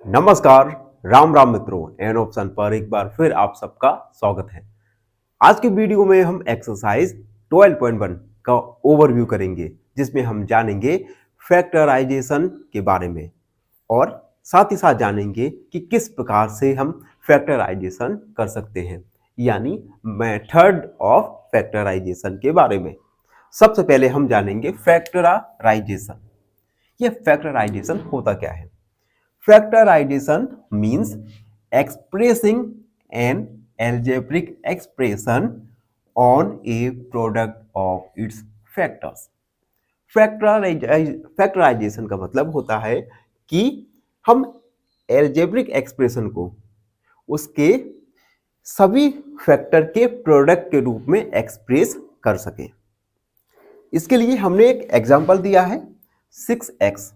नमस्कार, राम राम मित्रों। An option पर एक बार फिर आप सबका स्वागत है। आज के वीडियो में हम एक्सरसाइज 12.1 का ओवरव्यू करेंगे, जिसमें हम जानेंगे फैक्टराइजेशन के बारे में और साथ ही साथ जानेंगे कि किस प्रकार से हम फैक्टराइजेशन कर सकते हैं, यानी मेथड ऑफ फैक्टराइजेशन के बारे में। सबसे पहले हम जानेंगे फैक्टराइजेशन। यह फैक्टराइजेशन होता क्या है? Factorization means expressing an algebraic expression on a product of its factors. Factorisation का मतलब होता है कि हम एल्जेब्रिक एक्सप्रेशन को उसके सभी फैक्टर के प्रोडक्ट के रूप में एक्सप्रेस कर सकें। इसके लिए हमने एक एग्जांपल दिया है 6x।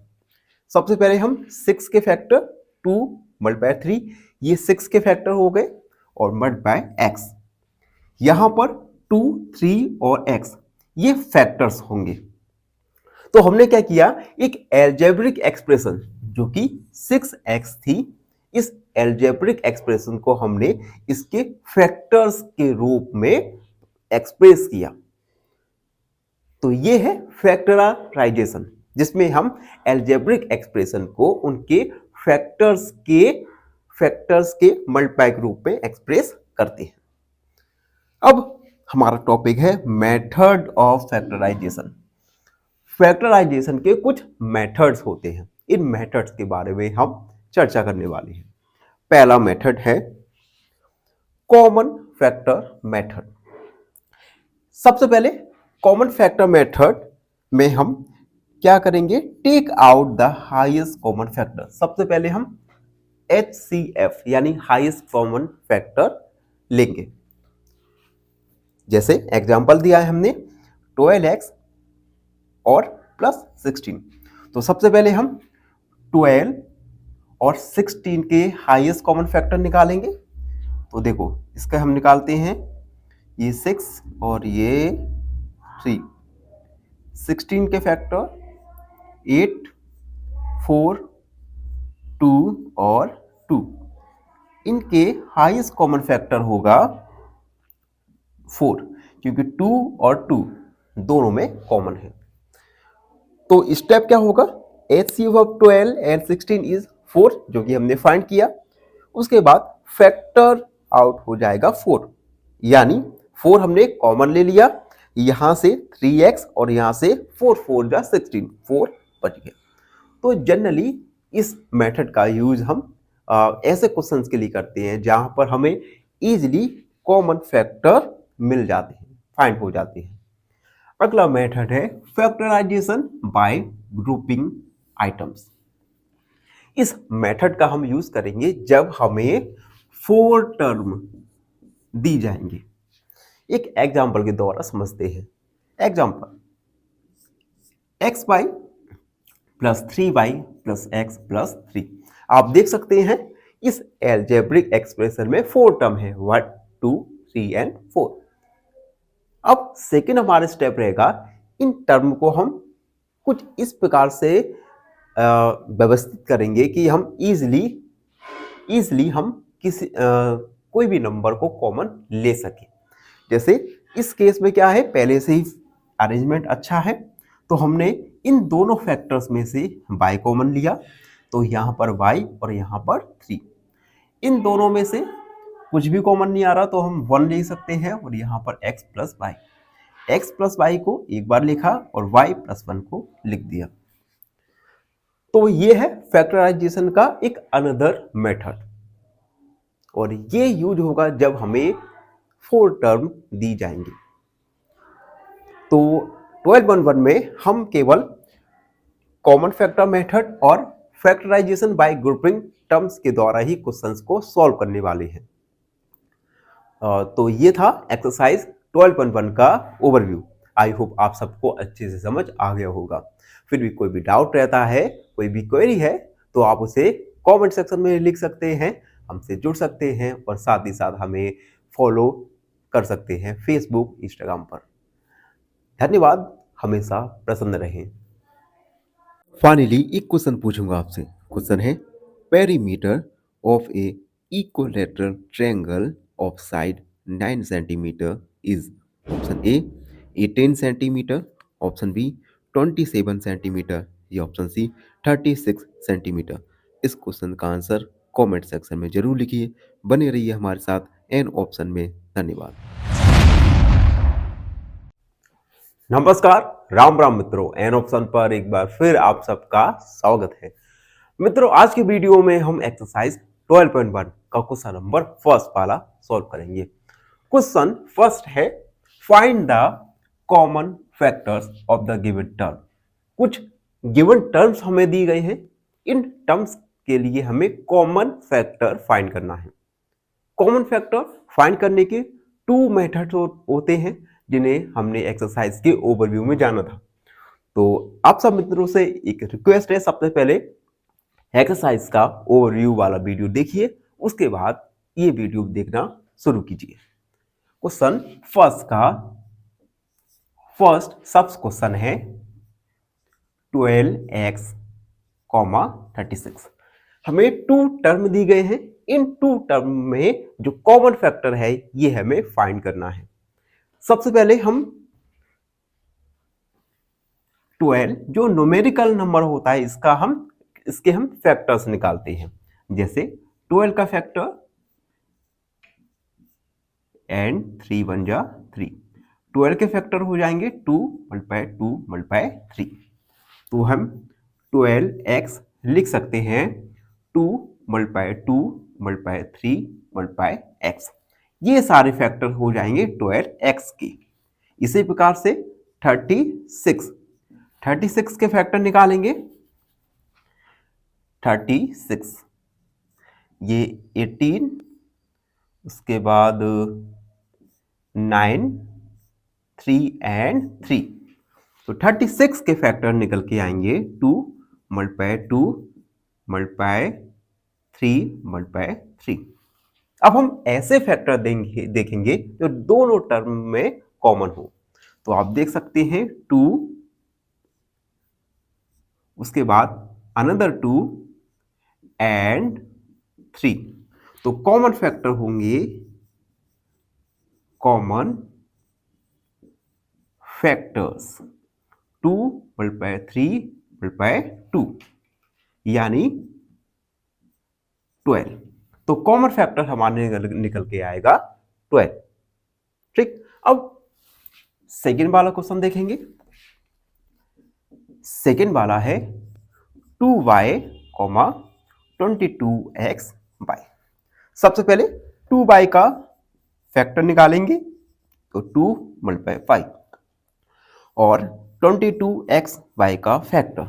सबसे पहले हम 6 के फैक्टर 2 मल्टीप्लाई 3, ये 6 के फैक्टर हो गए और मल्टीप्लाई x। यहां पर 2, 3 और x ये फैक्टर्स होंगे। तो हमने क्या किया, एक एल्जेब्रिक एक्सप्रेशन जो कि 6x थी, इस एल्जेब्रिक एक्सप्रेशन को हमने इसके फैक्टर्स के रूप में एक्सप्रेस किया। तो ये है फैक्टराइजेशन, जिसमें हम एल्जेब्रिक एक्सप्रेशन को उनके फैक्टर्स के मल्टीप्लाई के रूप में एक्सप्रेस करते हैं। अब हमारा टॉपिक है मेथड ऑफ फैक्टराइजेशन। फैक्टराइजेशन के कुछ मेथड्स होते हैं, इन मेथड्स के बारे में हम चर्चा करने वाले हैं। पहला मेथड है कॉमन फैक्टर मेथड। सबसे पहले कॉमन फैक्टर मेथड में हम क्या करेंगे, take out the highest common factor. सबसे पहले हम HCF यानी हाईएस्ट कॉमन फैक्टर लेंगे। जैसे एग्जांपल दिया है हमने 12x और प्लस 16। तो सबसे पहले हम 12 और 16 के हाईएस्ट कॉमन फैक्टर निकालेंगे। तो देखो इसका हम निकालते हैं, ये 6 और ये 3। 16 के फैक्टर 8, 4, 2 और 2। इनके हाईएस्ट कॉमन फैक्टर होगा 4, क्योंकि 2 और 2 दोनों में कॉमन है। तो स्टेप क्या होगा, HCF ऑफ 12 एंड 16 इज 4, जो कि हमने फाइंड किया। उसके बाद फैक्टर आउट हो जाएगा 4, यानी 4 हमने कॉमन ले लिया, यहां से 3x और यहां से 4 4 जा 16, 4 बच गया। तो जनरली इस मेथड का यूज हम ऐसे क्वेश्चंस के लिए करते हैं जहां पर हमें इजीली कॉमन फैक्टर मिल जाते हैं, फाइंड हो जाते हैं। अगला मेथड है फैक्टराइजेशन बाय ग्रुपिंग आइटम्स। इस मेथड का हम यूज करेंगे जब हमें 4 टर्म दी जाएंगे। एक एग्जांपल के द्वारा समझते हैं। Example xy plus 3y plus x plus 3। आप देख सकते हैं इस एल्जेब्रिक एक्सप्रेशन में 4 टर्म है, 1 2 3 एंड 4। अब सेकेंड हमारा स्टेप रहेगा, इन टर्म को हम कुछ इस प्रकार से व्यवस्थित करेंगे कि हम इजीली हम किसी कोई भी नंबर को कॉमन ले सके। जैसे इस केस में क्या है, पहले से ही अरेंजमेंट अच्छा है, तो हमने इन दोनों फैक्टर्स में से y कॉमन लिया, तो यहाँ पर y और यहाँ पर 3। इन दोनों में से कुछ भी कॉमन नहीं आ रहा तो हम 1 ले सकते हैं, और यहाँ पर x प्लस y को एक बार लिखा और y प्लस 1 को लिख दिया। तो ये है फैक्टराइजेशन का एक अनदर मेथड, और ये यूज होगा जब हमें 4 टर्म दी जाएंगी। तो 12.1 में हम केवल कॉमन फैक्टर मेथड और फैक्टराइजेशन बाय ग्रुपिंग टर्म्स के द्वारा ही क्वेश्चंस को सॉल्व करने वाले हैं। तो ये था एक्सरसाइज 12.1 का ओवरव्यू। आई होप आप सबको अच्छे से समझ आ गया होगा। फिर भी कोई भी डाउट रहता है, कोई भी क्वेरी है, तो आप उसे कमेंट सेक्शन में लिख सकते हैं, हमसे जुड़ सकते हैं और साथ ही साथ हमें फॉलो कर सकते हैं फेसबुक, इंस्टाग्राम पर। धन्यवाद, हमेशा प्रसन्न रहें। फाइनली एक क्वेश्चन पूछूंगा आपसे। क्वेश्चन है perimeter of a equilateral triangle of side 9 centimeter is option A 10 centimetre, option B 27 centimetre या ऑप्शन सी 36 सेंटीमीटर। इस क्वेश्चन का आंसर कमेंट सेक्शन में जरूर लिखिए। बने रहिए हमारे साथ एन ऑप्शन में। धन्यवाद। नमस्कार, राम राम मित्रों, एन ऑप्शन पर एक बार फिर आप सबका स्वागत है। मित्रों, आज की वीडियो में हम एक्सरसाइज 12.1 का क्वेश्चन नंबर फर्स्ट वाला सॉल्व करेंगे। क्वेश्चन फर्स्ट है, find the common factors of the given term. कुछ गिवन टर्म्स हमें दी गए हैं, इन टर्म्स के लिए हमें कॉमन फैक्टर फाइंड करना है। कॉमन फैक्टर फाइंड करने के टू मेथड होते हैं जिन्हें हमने एक्सरसाइज के ओवरव्यू में जाना था। तो आप सब मित्रों से एक रिक्वेस्ट है, सबसे पहले एक्सरसाइज का ओवरव्यू वाला वीडियो देखिए, उसके बाद ये वीडियो देखना शुरू कीजिए। क्वेश्चन फर्स्ट का फर्स्ट सब क्वेश्चन है 12x, 36। हमें टू टर्म दी गए हैं, इन टू टर्म में जो कॉमन फैक्टर है ये हमें फाइंड करना है। सबसे पहले हम 12 जो न्यूमेरिकल नंबर होता है इसके हम फैक्टर्स निकालते हैं। जैसे 12 का फैक्टर एंड 3 1 जा 3, 12 के फैक्टर हो जाएंगे 2 × 3। तो हम 12x लिख सकते हैं 2 × 2 × 3 × x। ये सारे फैक्टर हो जाएंगे 12x के। इसी प्रकार से 36 के फैक्टर निकालेंगे। 36 ये 18, उसके बाद 9, 3 एंड 3। तो 36 के फैक्टर निकल के आएंगे 2 × 2 × 3 × 3। अब हम ऐसे फैक्टर देखेंगे जो दोनों टर्म में कॉमन हो। तो आप देख सकते हैं 2, उसके बाद अनदर 2 एंड 3। तो कॉमन फैक्टर होंगे, कॉमन फैक्टर्स 2 × 3 × 2 यानी 12। तो कॉमन फैक्टर हमारे निकल के आएगा 12। ठीक, अब सेकेंड वाला क्वेश्चन देखेंगे। सेकेंड वाला है 2y, 22xy। सबसे पहले 2y का फैक्टर निकालेंगे तो 2 × 5 और 22xy का फैक्टर,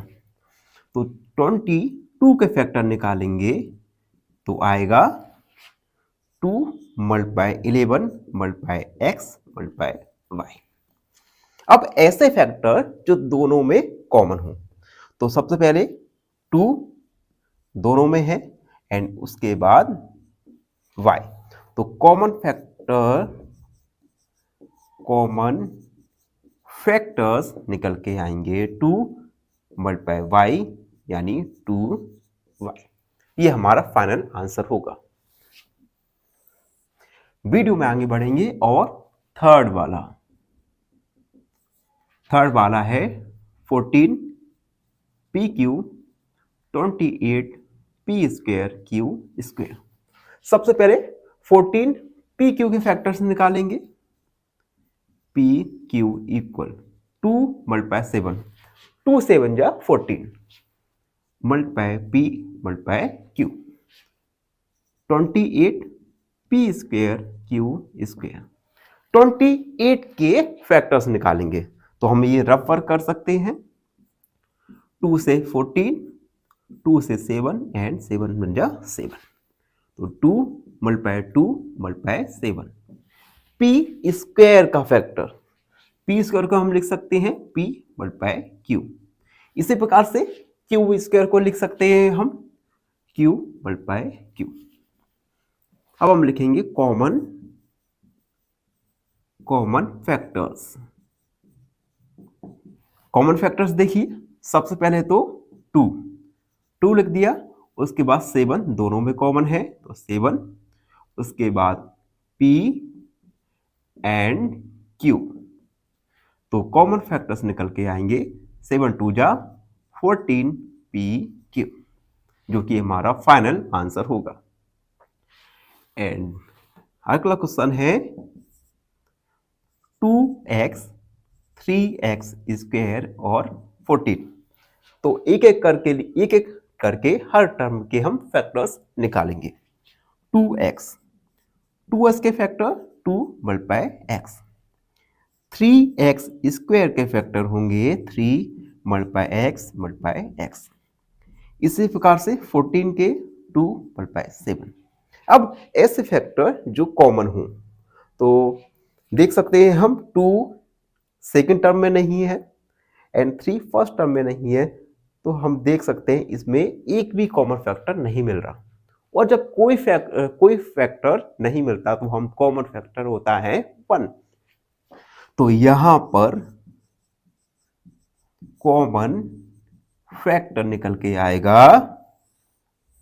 तो 22 के फैक्टर निकालेंगे तो आएगा 2 × 11 × x × y। अब ऐसे फैक्टर जो दोनों में कॉमन हो, तो सबसे पहले 2 दोनों में है एंड उसके बाद y। तो कॉमन फैक्टर्स निकल के आएंगे 2 × y यानी 2y। ये हमारा फाइनल आंसर होगा। वीडियो में आगे बढ़ेंगे और थर्ड वाला है 14pq 28p²q²। सबसे पहले 14pq के फैक्टर्स निकालेंगे। pq इक्वल 2 × 7, 2 7 जा 14 × p × q, 28p²q²। 28 के फैक्टर्स निकालेंगे तो हम ये रफ वर्क कर सकते हैं। 2 से 14, 2 से 7 एंड 7 बन जा 7। तो 2 × 2 × 7। p² का फैक्टर, p² को हम लिख सकते हैं p × q। इसी प्रकार से q² को लिख सकते हैं हम q × q। अब हम लिखेंगे कॉमन फैक्टर्स। कॉमन फैक्टर्स देखिए, सबसे पहले तो 2 लिख दिया उसके बाद 7 दोनों में कॉमन है तो 7, उसके बाद P एंड Q, तो कॉमन फैक्टर्स निकल के आएंगे 7 2 जा 14 PQ, जो कि हमारा फाइनल आंसर होगा। एंड अगला क्वेश्चन है 2x 3x स्क्वायर और 14। तो एक एक करके हर टर्म के हम फैक्टर्स निकालेंगे। 2x के factor 2 multiply x, 3x square के फैक्टर होंगे 3 मल्टीप्लाई x। इसी प्रकार से 14 के 2 मल्टीप्लाई 7। अब ऐसे फैक्टर जो कॉमन हो तो देख सकते हैं हम 2 सेकेंड टर्म में नहीं है एंड 3 फर्स्ट टर्म में नहीं है, तो हम देख सकते हैं इसमें एक भी कॉमन फैक्टर नहीं मिल रहा। और जब कोई फैक्टर नहीं मिलता तो हम कॉमन फैक्टर होता है 1। तो यहां पर कॉमन फैक्टर निकल के आएगा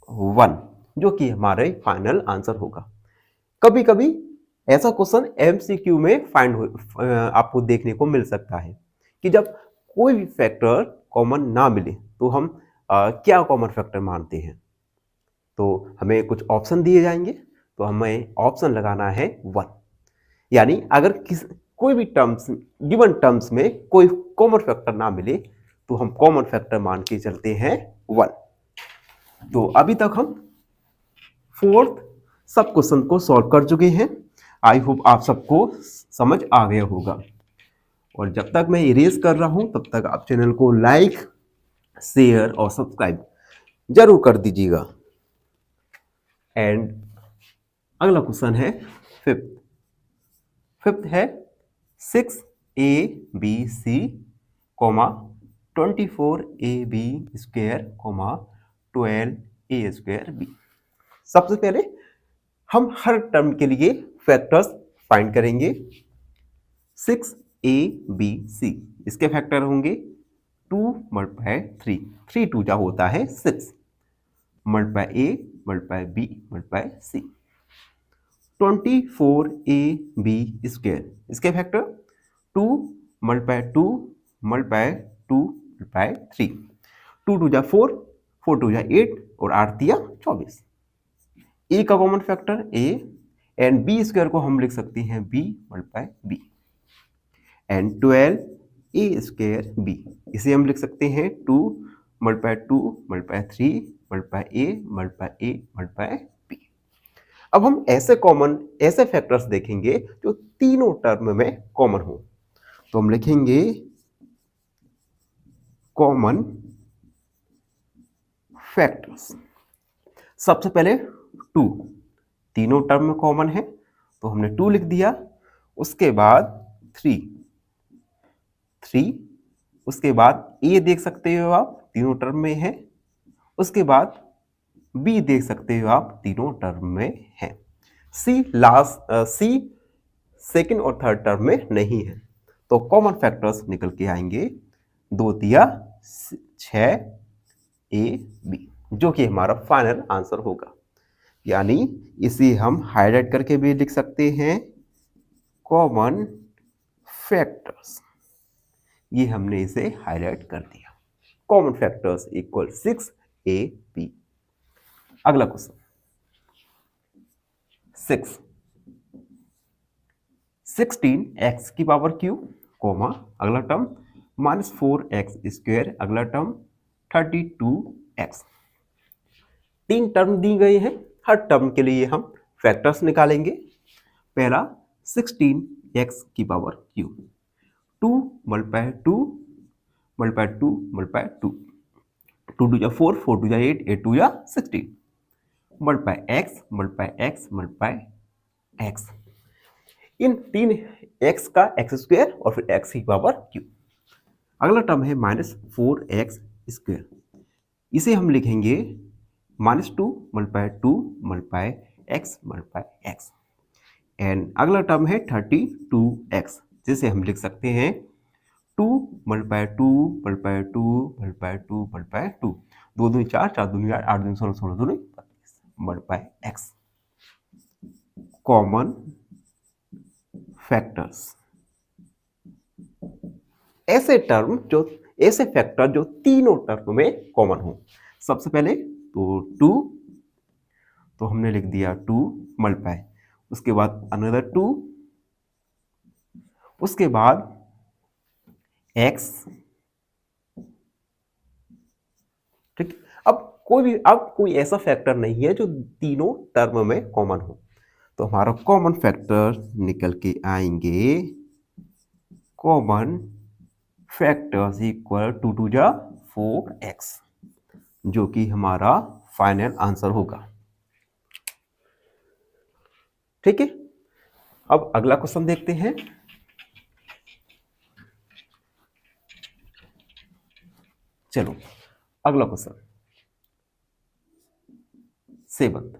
1, जो कि हमारे फाइनल आंसर होगा। कभी कभी ऐसा क्वेश्चन एमसीक्यू में आपको देखने को मिल सकता है कि जब कोई भी फैक्टर कॉमन ना मिले तो हम क्या कॉमन फैक्टर मानते हैं। तो हमें कुछ ऑप्शन दिए जाएंगे, तो हमें ऑप्शन लगाना है 1। यानी अगर कोई भी गिवन टर्म्स में कोई कॉमन फैक्टर ना मिले तो हम कॉमन फैक्टर मान के चलते हैं 1। तो अभी तक हम 4th सब क्वेश्चन को सॉल्व कर चुके हैं। आई होप आप सबको समझ आ गया होगा। और जब तक मैं इरेज कर रहा हूं तब तक आप चैनल को लाइक, शेयर और सब्सक्राइब जरूर कर दीजिएगा। एंड अगला क्वेश्चन है 5th है 6abc, 24ab स्क्वायर, 12a²b। सबसे पहले हम हर टर्म के लिए फैक्टर्स फाइंड करेंगे। 6abc, इसके फैक्टर होंगे 2 मल्टीप्लाई 3, 3 2 जा होता है 6, multiply a multiply b multiply c। 24ab square, इसके फैक्टर 2 मल्टीप्लाई 2 मल्टीप्लाई 2 मल्टीप्लाई 3, 2 2 जा 4, 4 2 जा 8 और 8 दिया 24। ए का common factor a and b square को हम लिख सकते हैं b multiply b and 12a²b, इसे हम लिख सकते हैं 2 multiply 2 multiply 3 multiply a multiply a multiply b। अब हम ऐसे फैक्टर्स देखेंगे जो तीनों टर्म में कॉमन हो। तो हम लिखेंगे कॉमन फैक्टर्स। सबसे पहले 2, तीनों टर्म में कॉमन है तो हमने 2 लिख दिया। उसके बाद 3, उसके बाद a देख सकते हो आप, तीनों टर्म में है। उसके बाद b देख सकते हो आप, तीनों टर्म में है। c सेकेंड और थर्ड टर्म में नहीं है। तो कॉमन फैक्टर्स निकल के आएंगे 2 दिया 6ab, जो कि हमारा फाइनल आंसर होगा। यानी इसे हम हाईलाइट करके भी लिख सकते हैं कॉमन फैक्टर्स। ये हमने इसे हाईलाइट कर दिया। Common factors equal 6ab। अगला क्वेश्चन 16x की पावर q, अगला टर्म -4x², अगला टर्म 32x। 3 टर्म दी गई हैं, हर टर्म के लिए हम फैक्टर्स निकालेंगे। पहला 16x की power q, 2 multiply 2 multiply 2 multiply 2, 2 2 जा 4, 4 2 जा 8, 8 2 जा 16, multiply x multiply x multiply x। इन 3 x का x² और फिर x की पावर q। अगला टर्म है -4x², इसे हम लिखेंगे -2 multiply 2 multiply x multiply x। And अगला टर्म है 32x, जिसे हम लिख सकते हैं 2 मल्टीप्लाई 2 मल्टीप्लाई 2 मल्टीप्लाई 2 मल्टीप्लाई 2, 2 दूनी 4, 4 दूनी 8, 8 दूनी 16, 16 दूनी 32 मल्टीप्लाई एक्स। कॉमन फैक्टर्स, ऐसे फैक्टर जो तीनों टर्म में कॉमन हो। सबसे पहले तो 2, तो हमने लिख दिया 2 मल्टीप्लाई, उसके बाद अनदर 2, उसके बाद x, ठीक। अब कोई ऐसा फैक्टर नहीं है जो तीनों टर्म में कॉमन हो, तो हमारा कॉमन फैक्टर निकल के आएंगे, कॉमन फैक्टर्स इक्वल 2 2 जा 4x, जो कि हमारा फाइनल आंसर होगा। ठीक है, अब अगला क्वेश्चन देखते हैं। चलो अगला क्वेश्चन 7,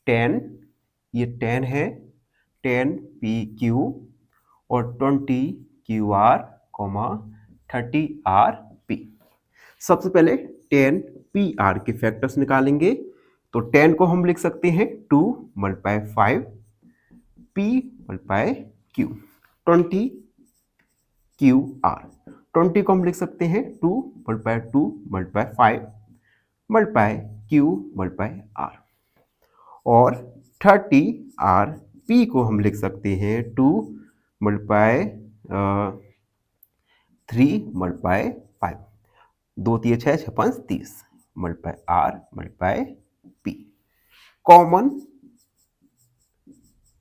10, ये 10 है, 10 PQ और 20 QR, 30 RP। सबसे पहले 10 PR के फैक्टर्स निकालेंगे, तो 10 को हम लिख सकते हैं 2 multiply 5 P multiply Q, 20 QR, 20 को हम लिख सकते हैं 2 multiply 2 multiply 5 multiply Q multiply R, और 30 RP को हम लिख सकते हैं 2 multiply 3 multiply 5, 2 3 6 6 5 30 multiply R multiply P। Common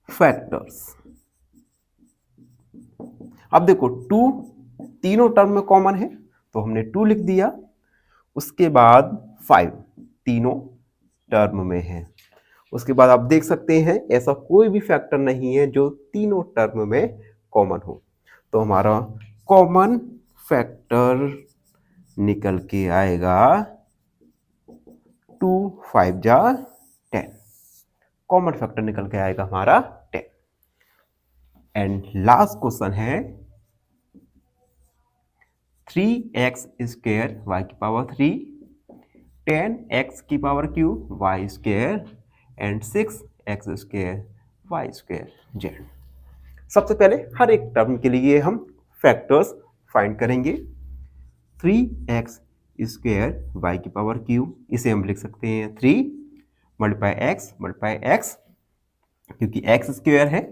factors, अब देखो 2 तीनों टर्म में कॉमन है, तो हमने 2 लिख दिया, उसके बाद 5 तीनों टर्म में है, उसके बाद आप देख सकते हैं ऐसा कोई भी फैक्टर नहीं है जो तीनों टर्म में कॉमन हो, तो हमारा कॉमन फैक्टर निकल के आएगा 2 5 जा 10, कॉमन फैक्टर निकल के आएगा हमारा 10। एंड लास्ट क्वेश्चन है 3x स्क्वायर y की पावर 3, 10x की power Q y square and 6x square y square z। सबसे पहले हर एक टर्म के लिए हम फैक्टर्स फाइंड करेंगे। 3x स्क्वायर y की पावर क्यू, इसे हम लिख सकते हैं 3 मल्टीप्लाई x, क्योंकि x स्क्वायर है,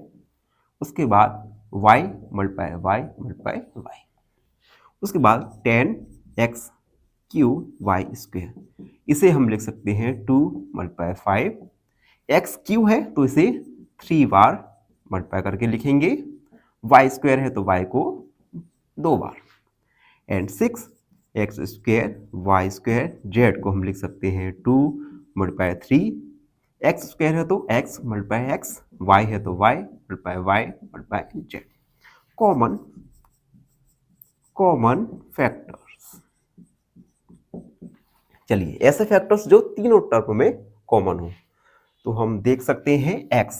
उसके बाद y मल्टीप्लाई y, उसके बाद 10x क्यू y स्क्वायर, इसे हम लिख सकते हैं 2 मल्टीप्लाई 5, x क्यू है तो इसे 3 बार मल्टीप्लाई करके लिखेंगे, y स्क्वायर है तो y को 2 बार, and 6x square y square, z को हम लिख सकते हैं 2 मल्टीप्लाई 3, x स्क्वायर है तो x मल्टीप्लाई x, y है तो y multiply y multiply z। Common factors, चलिए ऐसे फैक्टर्स जो तीनों टर्म में कॉमन हो, तो हम देख सकते हैं x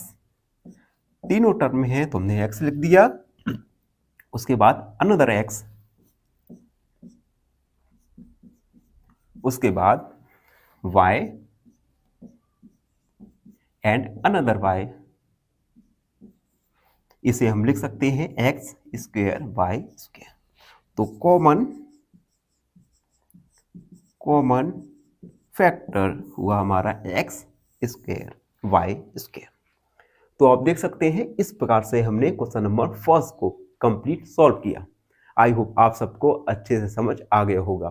तीनों टर्म में है तो हमने x लिख दिया, उसके बाद अनदर x, उसके बाद y एंड अनदर y, इसे हम लिख सकते हैं x स्क्वायर y स्क्वायर। तो कॉमन फैक्टर हुआ हमारा x स्क्वायर y स्क्वायर। तो आप देख सकते हैं इस प्रकार से हमने क्वेश्चन नंबर फर्स्ट को कंप्लीट सॉल्व किया। आई होप आप सबको अच्छे से समझ आ गया होगा।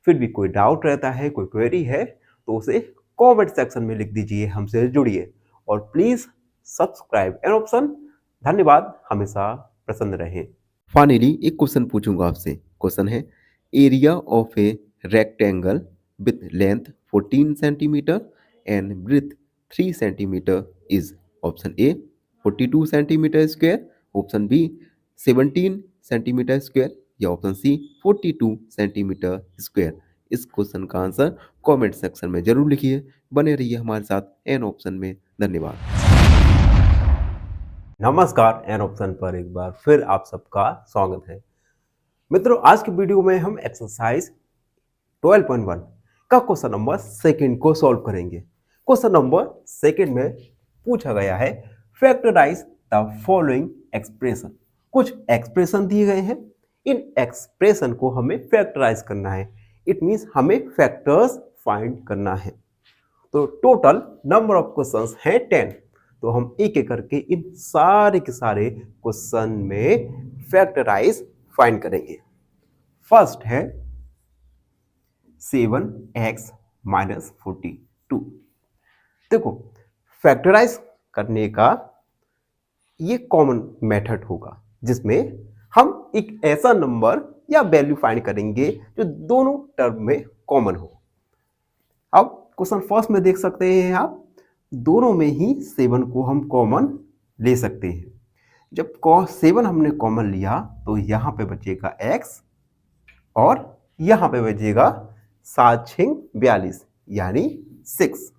फिर भी कोई डाउट रहता है, कोई क्वेरी है, तो उसे कमेंट सेक्शन में लिख दीजिए, हमसे जुड़िए और प्लीज सब्सक्राइब एन ऑप्शन। धन्यवाद, हमेशा प्रसन्न रहें। फाइनली एक क्वेश्चन पूछूंगा आपसे। क्वेश्चन है area of a rectangle with length 14 centimetre and breadth 3 centimetre is option A 42 centimetre square, option B 17 centimetre square या ऑप्शन सी 42 सेंटीमीटर स्क्वायर। इस क्वेश्चन का आंसर कमेंट सेक्शन में जरूर लिखिए। बने रहिए हमारे साथ एन ऑप्शन में। धन्यवाद। नमस्कार, एन ऑप्शन पर एक बार फिर आप सबका स्वागत है। मित्रों, आज की वीडियो में हम एक्सरसाइज 12.1 का क्वेश्चन नंबर सेकंड को सॉल्व करेंगे। क्वेश्चन नंबर सेकंड में पूछा गया है फैक्टराइज द फॉलोइंग एक्सप्रेशन। कुछ एक्सप्रेशन दिए गए हैं, इन एक्सप्रेशन को हमें फैक्टराइज करना है। इट मींस हमें फैक्टर्स फाइंड करना है। तो टोटल नंबर ऑफ क्वेश्चंस हैं 10। तो हम एक एक करके इन सारे के सारे क्वेश्चन में फैक्टराइज फाइंड करेंगे। फर्स्ट है 7x माइनस 42। देखो, फैक्टराइज करने का ये कॉमन मेथड होगा जिसमें हम एक ऐसा नंबर या वैल्यू फाइंड करेंगे जो दोनों टर्म में कॉमन हो। अब क्वेश्चन फर्स्ट में देख सकते हैं आप, दोनों में ही 7 को हम कॉमन ले सकते हैं। जब 7 हमने कॉमन लिया तो यहां पे बचेगा x और यहां पे बचेगा 7 6 42 यानी 6।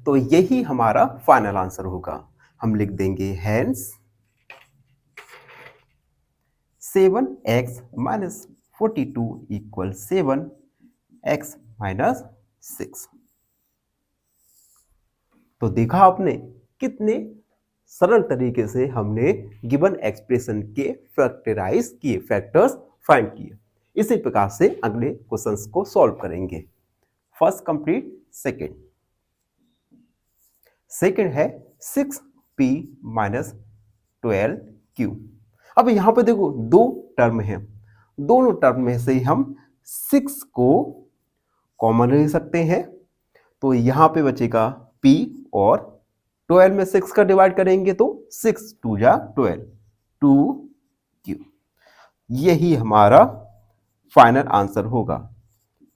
तो यही हमारा फाइनल आंसर होगा। हम लिख देंगे hence 7x minus 42 equal 7x minus 6। तो देखा आपने कितने सरल तरीके से हमने गिवन एक्सप्रेशन के फैक्टराइज किए, फैक्टर्स फाइंड किए। इसी प्रकार से अगले क्वेश्चंस को सॉल्व करेंगे। First complete. सेकंड है 6p माइनस 12q। अब यहां पे देखो दो टर्म है, दोनों टर्म में से हम 6 को कॉमन ले सकते हैं। तो यहां पे बचेगा p और 12 में 6 का डिवाइड करेंगे तो 6 2 जा 12 2q। यही हमारा फाइनल आंसर होगा।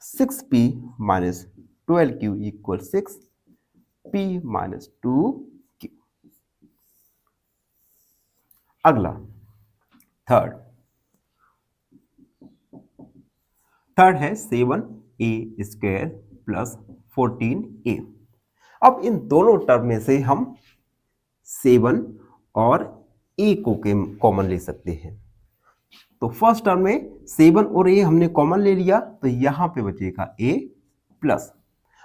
6p minus 12q equal 6p minus 2q। अगला थर्ड है 7a स्क्वायर प्लस 14a। अब इन दोनों टर्म में से हम 7 और a को कॉमन ले सकते हैं। तो फर्स्ट टर्म में 7 और a हमने कॉमन ले लिया तो यहां पे बचेगा a प्लस।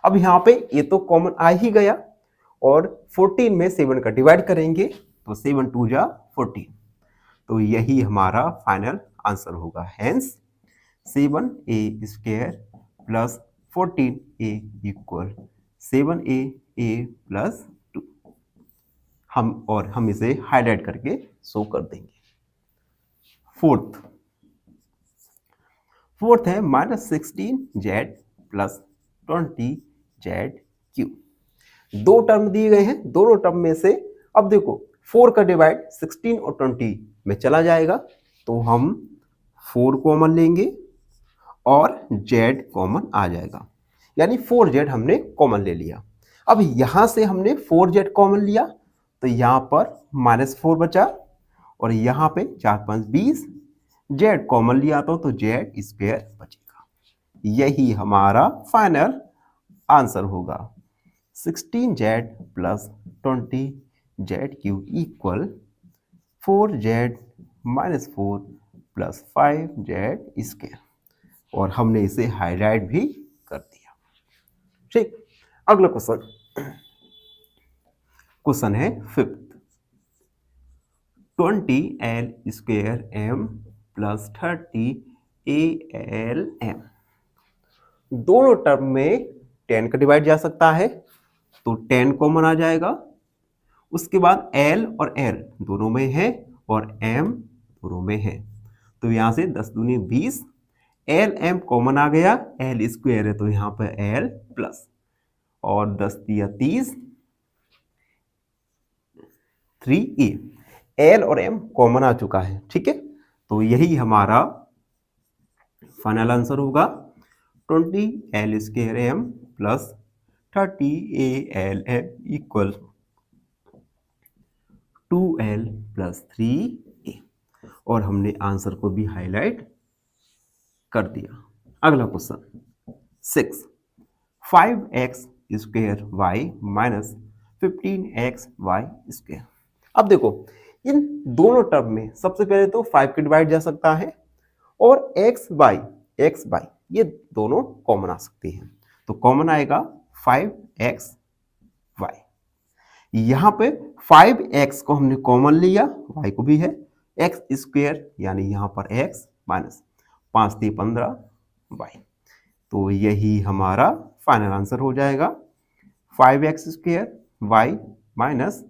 अब यहां पे a तो कॉमन आ ही गया और 14 में 7 का डिवाइड करेंगे तो 7 2 जा 14। तो यही हमारा फाइनल आंसर होगा। Hence 7a square plus 14a equal 7a plus 2। हम इसे हाईलाइट करके शो कर देंगे। फोर्थ है माइनस 16z प्लस 20zq। दो टर्म दिए गए हैं, दोनों टर्म में से अब देखो 4 का डिवाइड 16 और 20 में चला जाएगा तो हम 4 कॉमन लेंगे और z कॉमन आ जाएगा, यानी 4z हमने कॉमन ले लिया। अब यहां से हमने 4z कॉमन लिया तो यहां पर -4 बचा और यहां पे 4 5 20 z कॉमन लिया तो z स्क्वायर बचेगा। यही हमारा फाइनल आंसर होगा। 16z plus 20zq equal 4z minus 4 plus 5z square. और हमने इसे हाईलाइट भी कर दिया। ठीक, अगला क्वेश्चन है fifth. 20l square m plus 30 ALM। दोनों टर्म में 10 का डिवाइड जा सकता है तो 10 कॉमन आ जाएगा। उसके बाद l और l दोनों में है और m दोनों में है तो यहां से 10 दूनी 20, LM कॉमन आ गया, l स्क्वायर है तो यहां पर l प्लस और 10 दिया 30 3a। l और m कॉमन आ चुका है, ठीक है। तो यही हमारा फाइनल आंसर होगा। 20l square m plus 30ALM equal 2l plus 3a। और हमने आंसर को भी हाईलाइट कर दिया। अगला question 6। 5x square y minus 15xy square. अब देखो इन दोनों टर्म में सबसे पहले तो 5 के डिवाइड जा सकता है और एक्स बाई ये दोनों कॉमन आ सकते हैं। तो कॉमन आएगा 5x वाई। यहां पे 5x को हमने कॉमन लिया, y को भी है, एक्स स्क्वेयर यानी यहां पर x माइनस 5 3 15 y। तो यही हमारा फाइनल आंसर हो जाएगा 5x square y minus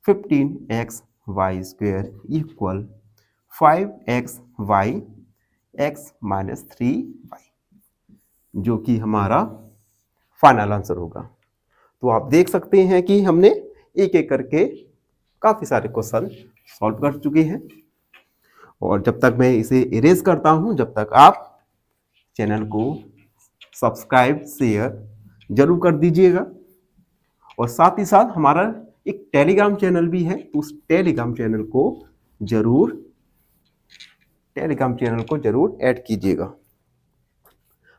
15x y square equal 5x y x minus 3y, जो कि हमारा फाइनल आंसर होगा। तो आप देख सकते हैं कि हमने एक एक करके काफी सारे क्वेश्चन सॉल्व कर चुके हैं। और जब तक मैं इसे इरेज करता हूं, जब तक आप चैनल को सब्सक्राइब शेयर जरूर कर दीजिएगा। और साथ ही साथ हमारा एक टेलीग्राम चैनल भी है, तो उस टेलीग्राम चैनल को जरूर ऐड कीजिएगा।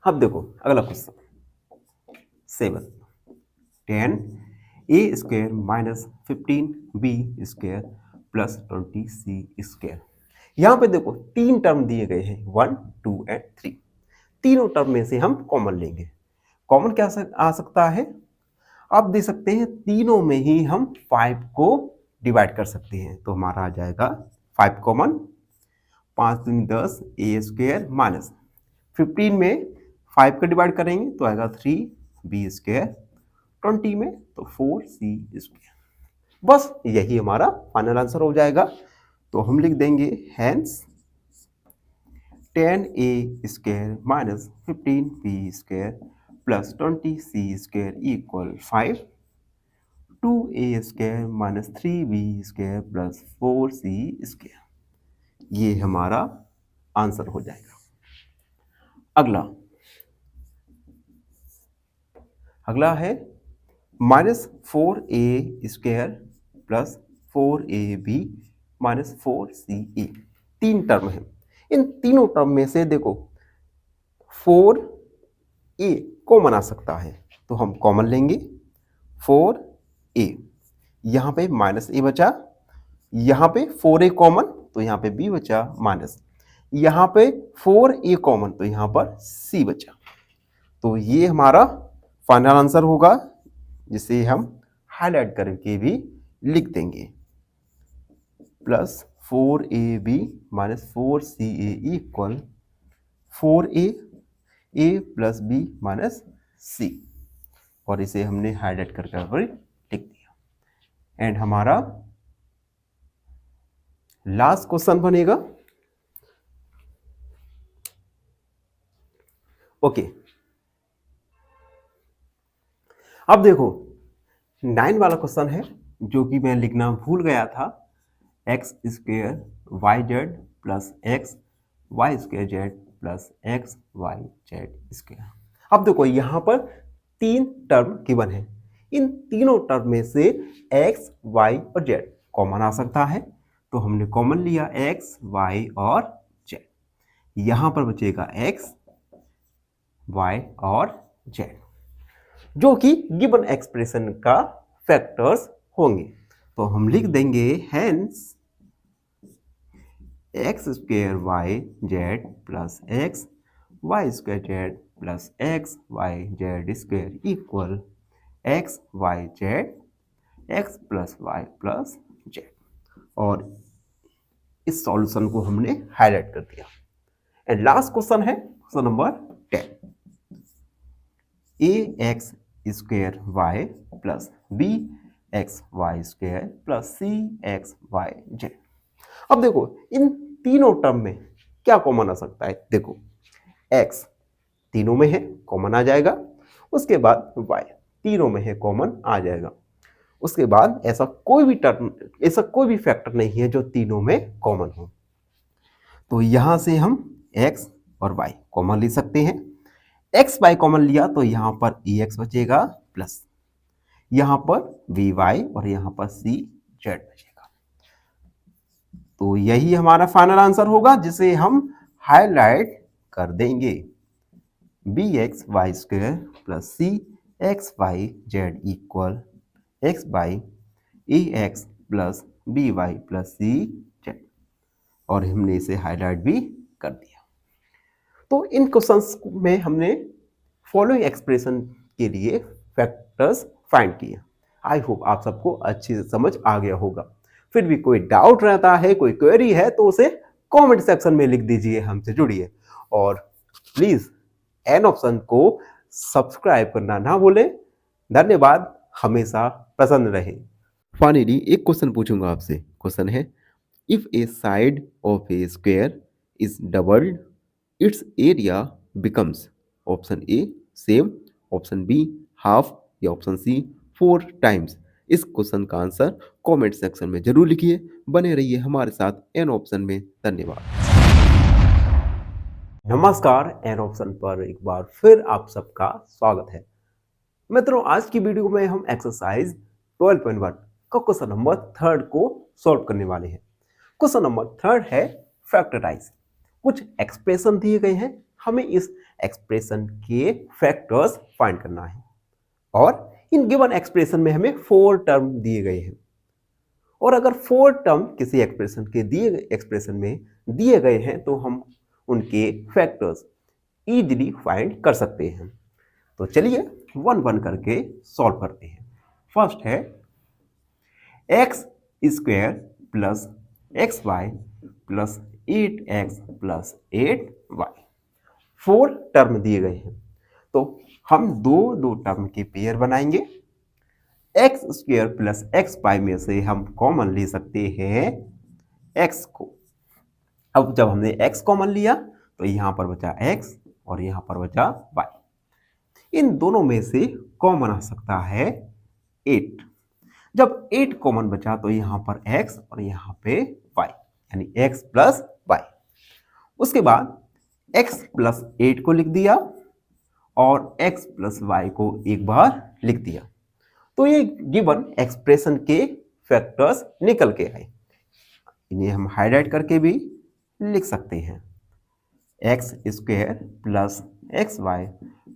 अब देखो अगला question 7, 10a square minus 15b square plus 20c square. यहां पे देखो तीन टर्म दिए गए हैं 1 2 एंड 3। तीनों टर्म में से हम कॉमन लेंगे। कॉमन क्या आ सकता है? आप देख सकते हैं तीनों में ही हम 5 को डिवाइड कर सकते हैं। तो हमारा आ जाएगा 5 कॉमन, 5 दूनी 10 a स्क्वायर माइनस 15 में 5 का डिवाइड करेंगे तो आएगा 3b स्क्वायर, 20 में तो 4c स्क्वायर। बस यही हमारा फाइनल आंसर हो जाएगा। तो हम लिख देंगे hence 10a square minus 15b square plus 20c square equal 5, 2a square minus 3b square plus 4c square. ये हमारा आंसर हो जाएगा। अगला है minus 4a square plus 4ab minus 4ca। तीन टर्म है। इन तीनों टर्म में से देखो 4a कॉमन आ सकता है, तो हम कॉमन लेंगे 4a। यहां पे माइनस a बचा, यहां पे 4a कॉमन तो यहां पे b बचा माइनस, यहां पे 4a कॉमन तो यहां पर c बचा। तो ये हमारा फाइनल आंसर होगा, जिसे हम हाईलाइट करके भी लिख देंगे plus 4ab minus 4ca equal 4a a plus b minus c। और इसे हमने हाईलाइट करके लिख दिया। एंड हमारा लास्ट क्वेश्चन बनेगा ओके। अब देखो 9 वाला क्वेश्चन है, जो कि मैं लिखना भूल गया था। X square Y Z plus x Y square Z plus x Y Z square. अब देखो यहां पर तीन टर्म गिवन है। इन तीनों टर्म में से एक्स वाई और जेड कॉमन आ सकता है, तो हमने कॉमन लिया एक्स वाई और जेड। यहां पर बचेगा एक्स वाई और जेड, जो कि गिवन एक्सप्रेशन का फैक्टर्स होंगे। तो हम लिख देंगे hence x square Y Z plus x Y square Z plus x Y Z square equal x Y z x plus y plus z. और इस सॉल्यूशन को हमने हाईलाइट कर दिया। एंड लास्ट क्वेश्चन है question number 10, a x square y plus b x Y square plus C x Y z. अब देखो इन तीनों टर्म में क्या कॉमन आ सकता है? देखो x तीनों में है, कॉमन आ जाएगा। उसके बाद y तीनों में है, कॉमन आ जाएगा। उसके बाद ऐसा कोई भी फैक्टर नहीं है जो तीनों में कॉमन हो। तो यहां से हम x और y कॉमन ले सकते हैं। x y कॉमन लिया तो यहां पर ex बचेगा प्लस यहां पर vy और यहां पर c z बचेगा। तो यही हमारा फाइनल आंसर होगा, जिसे हम हाईलाइट कर देंगे B x Y square plus C x Y Z equal X by A X plus B Y plus C Z, और हमने इसे हाईलाइट भी कर दिया। तो इन क्वेश्चंस में हमने फॉलोइंग एक्सप्रेशन के लिए फैक्टर्स फाइंड किए। आई होप आप सबको अच्छी समझ आ गया होगा। फिर भी कोई डाउट रहता है, कोई क्वेरी है, तो उसे कमेंट सेक्शन में लिख दीजिए, हमसे जुड़िए। और प्लीज एन ऑप्शन को सब्सक्राइब करना ना भूलें। धन्यवाद, हमेशा प्रसन्न रहें। फाइनली एक क्वेश्चन पूछूंगा आपसे। क्वेश्चन है, if a side of a square is doubled, its area becomes option A same, option B half, या ऑप्शन सी 4 टाइम्स। इस क्वेश्चन का आंसर कमेंट सेक्शन में जरूर लिखिए। बने रहिए हमारे साथ एन ऑप्शन में। धन्यवाद। नमस्कार, एन ऑप्शन पर एक बार फिर आप सबका स्वागत है। मित्रों, आज की वीडियो में हम एक्सरसाइज 12.1 का क्वेश्चन नंबर 3 को सॉल्व करने वाले हैं। क्वेश्चन नंबर 3 है फैक्टराइज। कुछ एक्सप्रेशन दिए गए हैं, हमें इस एक्सप्रेशन के फैक्टर्स फाइंड करना है। और इन गिवन एक्सप्रेशन में हमें 4 टर्म दिए गए हैं, और अगर 4 टर्म किसी एक्सप्रेशन के दिए गए एक्सप्रेशन में दिए गए हैं तो हम उनके फैक्टर्स इजीली फाइंड कर सकते हैं। तो चलिए 1-1 करके सॉल्व करते हैं। फर्स्ट है X square plus x Y plus 8x plus 8y। 4 term दिए गए हैं, तो हम दो टर्म के पेयर बनाएंगे। X square plus x Y में से हम कॉमन ले सकते हैं एक्स को। अब जब हमने एक्स कॉमन लिया तो यहां पर बचा एक्स और यहां पर बचा वाई। इन दोनों में से कॉमन आ सकता है 8। जब 8 कॉमन बचा तो यहां पर x और यहां पे y, यानी x प्लस वाई। उसके बाद x प्लस 8 को लिख दिया और x प्लस वाई को एक बार लिख दिया। तो ये गिवन एक्सप्रेशन के फैक्टर्स निकल के आए। इन्हें हम हाईलाइट करके भी लिख सकते हैं। X square plus x Y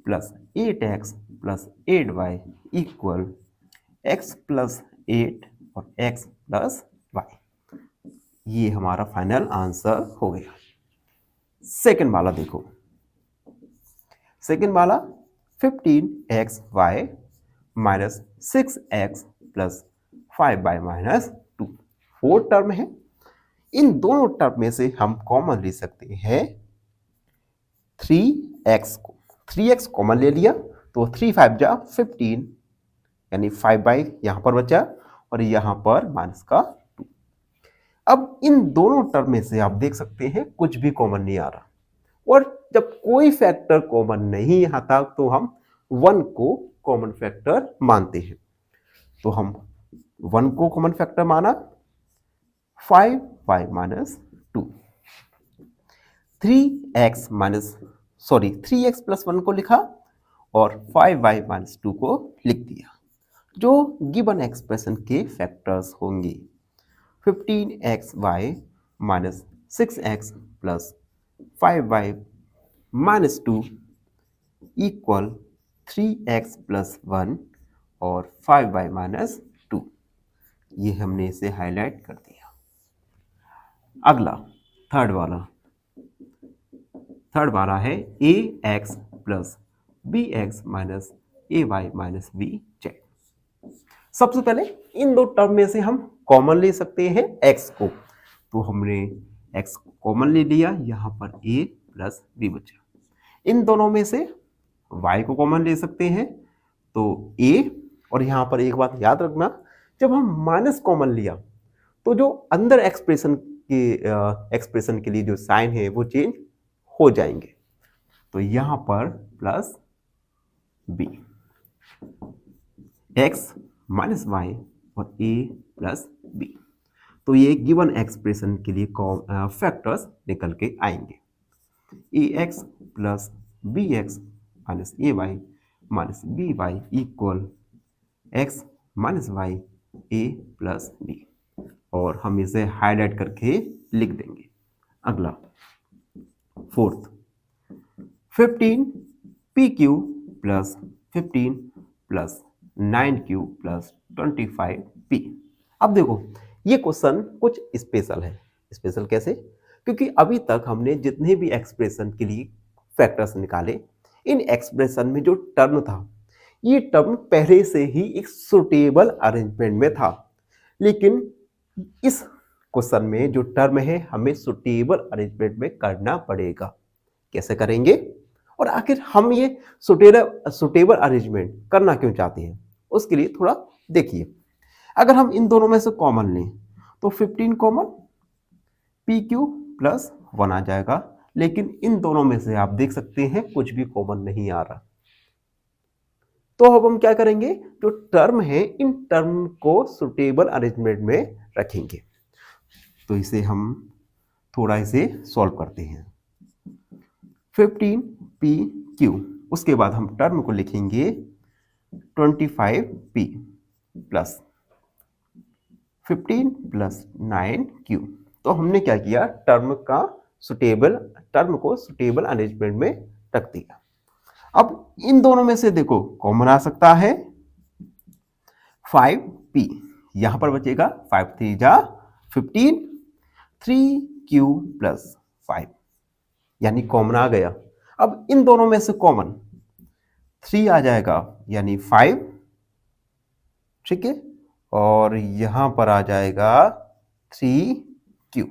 plus 8x plus 8y equal x plus 8 और x प्लस वाई। ये हमारा फाइनल आंसर हो गया। सेकंड वाला देखो। सेकंड वाला 15xy minus 6x plus 5y minus 2। 4 term है। इन दोनों टर्म में से हम कॉमन ले सकते हैं 3x को। 3x कॉमन ले लिया तो 3 5 जा 15, यानी 5y यहां पर बचा और यहां पर माइनस का 2। अब इन दोनों टर्म में से आप देख सकते हैं कुछ भी कॉमन नहीं आ रहा, और जब कोई फैक्टर कॉमन नहीं आता तो हम 1 को कॉमन फैक्टर मानते हैं। तो हम 1 को कॉमन फैक्टर माना, 5y माइनस 2। 3x प्लस 1 को लिखा और 5y माइनस 2 को लिख दिया, जो गिवन एक्सप्रेशन के फैक्टर्स होंगे। 15xy minus 6x plus 5y minus 2 equal 3x plus 1 और 5y माइनस 2। ये हमने इसे हाईलाइट कर दिया। अगला थर्ड वाला है ax plus bx minus ay minus bz। सबसे पहले इन दो टर्म में से हम कॉमन ले सकते हैं x को, तो हमने x कॉमन ले लिया, यहां पर a प्लस b बचा। इन दोनों में से y को कॉमन ले सकते हैं, तो a, और यहां पर एक बात याद रखना, जब हम माइनस कॉमन लिया तो जो अंदर एक्सप्रेशन के लिए जो साइन है वो चेंज हो जाएंगे। तो यहां पर plus b, x minus Y और a प्लस b। तो ये गिवन एक्सप्रेशन के लिए फैक्टर्स निकल के आएंगे। ax plus bx minus ay minus by equal x minus y a plus b, और हम इसे हाईलाइट करके लिख देंगे। अगला fourth 15pq plus 15 plus 9q plus 25p। अब देखो ये क्वेश्चन कुछ स्पेशल है। स्पेशल कैसे? क्योंकि अभी तक हमने जितने भी एक्सप्रेशन के लिए फैक्टर्स निकाले, इन एक्सप्रेशन में जो टर्म था, ये टर्म पहले से ही एक सुटेबल अरेंजमेंट में था। लेकिन इस क्वेश्चन में जो टर्म है हमें सुटेबल अरेंजमेंट में करना पड़ेगा। कैसे करेंगे और आखिर हम ये सुटेबल अरेंजमेंट करना क्यों चाहते हैं, उसके लिए थोड़ा देखिए। अगर हम इन दोनों में से कॉमन लें तो 15 कॉमन, पी क्यू प्लस 1 आ जाएगा। लेकिन इन दोनों में से आप देख सकते हैं कुछ भी कॉमन नहीं आ रहा। तो अब हम क्या करेंगे, जो टर्म है इन टर्म को सुटेबल अरेंजमेंट में रखेंगे। तो इसे हम थोड़ा इसे सॉल्व करते हैं। 15 पी क्यू, उसके बाद हम टर्म को लिखेंगे 25 पी प्लस 15 प्लस 9 क्यू। तो हमने क्या किया, टर्म को सुटेबल अरेंजमेंट में रख दिया। अब इन दोनों में से देखो कॉमन आ सकता है 5p, यहां पर बचेगा 5 3 जा 15, 3q प्लस 5, यानी कॉमन आ गया। अब इन दोनों में से कॉमन 3 आ जाएगा यानी 5, ठीक है, और यहां पर आ जाएगा 3q,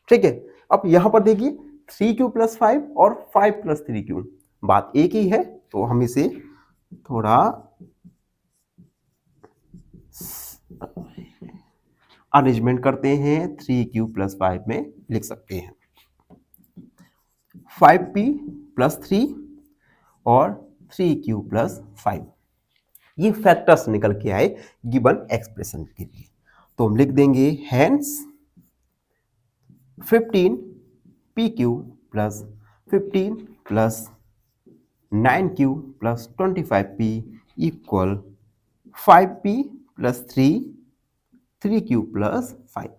ठीक है। अब यहां पर देखिए 3q प्लस 5 और 5 प्लस 3q, बात एक ही है। तो हम इसे थोड़ा अरेंजमेंट करते हैं, 3q प्लस 5 में लिख सकते हैं 5p प्लस 3 और 3q प्लस 5। ये फैक्टर्स निकल के आए गिवन एक्सप्रेशन के लिए। तो हम लिख देंगे hence 15 pq plus 15 plus 9q plus 25p equal 5p plus 3q plus 5,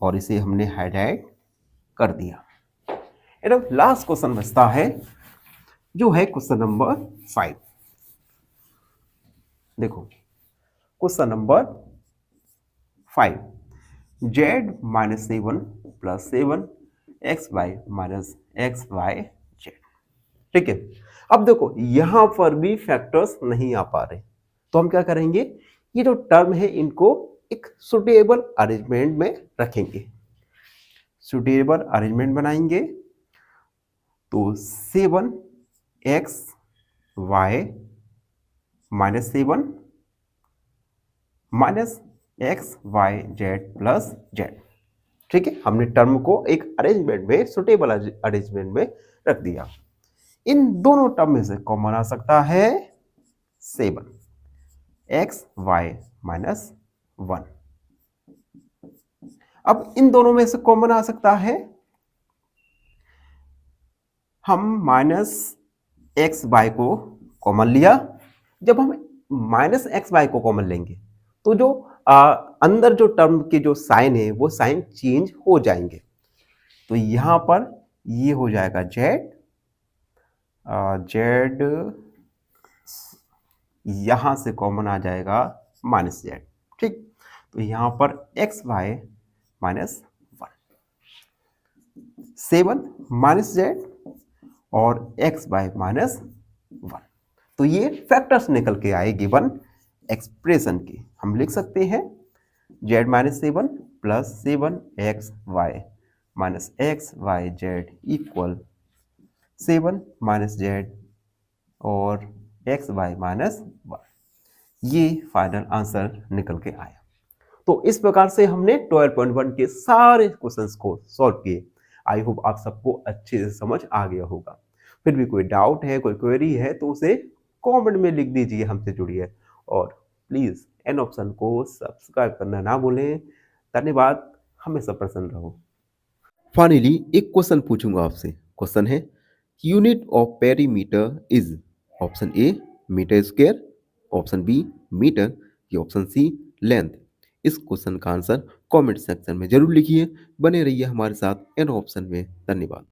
और इसे हमने हाईलाइट कर दिया। अब लास्ट क्वेश्चन बचता है, जो है क्वेश्चन नंबर 5। देखो question number 5, z minus 7 plus 7 X Y minus X Y Z, ठीक है। अब देखो यहां पर भी फैक्टर्स नहीं आ पा रहे, तो हम क्या करेंगे, ये जो टर्म है इनको एक सुटेबल अरेंजमेंट में रखेंगे। सुटेबल अरेंजमेंट बनाएंगे तो 7 X Y minus 7 minus X Y Z plus Z, ठीक है। हमने टर्म को एक अरेंजमेंट में, सुटेबल अरेंजमेंट में रख दिया। इन दोनों टर्म में से कॉमन आ सकता है 7 एक्स वाई माइनस 1। अब इन दोनों में से कॉमन आ सकता है, हम माइनस एक्स वाई को कॉमन लिया। जब हम माइनस एक्स वाई को कॉमन लेंगे तो जो अंदर जो टर्म के जो साइन है वो साइन चेंज हो जाएंगे। तो यहां पर ये हो जाएगा जेड, जेड यहां से कॉमन आ जाएगा माइनस जेड, ठीक। तो यहां पर X Y minus 1, 7 minus Z और एक्स वाई माइनस 1। तो ये फैक्टर्स निकल के आए गिवन एक्सप्रेशन के। हम लिख सकते हैं Z minus 7 plus 7 X Y minus X Y Z equal 7 minus Z और एक्स वाई माइनस 1। ये फाइनल आंसर निकल के आया। तो इस प्रकार से हमने 12.1 के सारे क्वेश्चंस को सॉल्व किए। आई होप आप सबको अच्छे से समझ आ गया होगा। फिर भी कोई डाउट है, कोई क्वेरी है तो उसे कमेंट में लिख दीजिए, हमसे जुड़िए और प्लीज़ एन ऑप्शन को सब्सक्राइब करना ना भूलें। धन्यवाद, हमेशा प्रसन्न रहो। फाइनली एक क्वेश्चन पूछूंगा आपसे। क्वेश्चन है unit of perimeter is option A metre square, option B metre या ऑप्शन सी लेंथ। इस क्वेश्चन का आंसर कमेंट सेक्शन में जरूर लिखिए। बने रहिए हमारे साथ एन ऑप्शन में। धन्यवाद।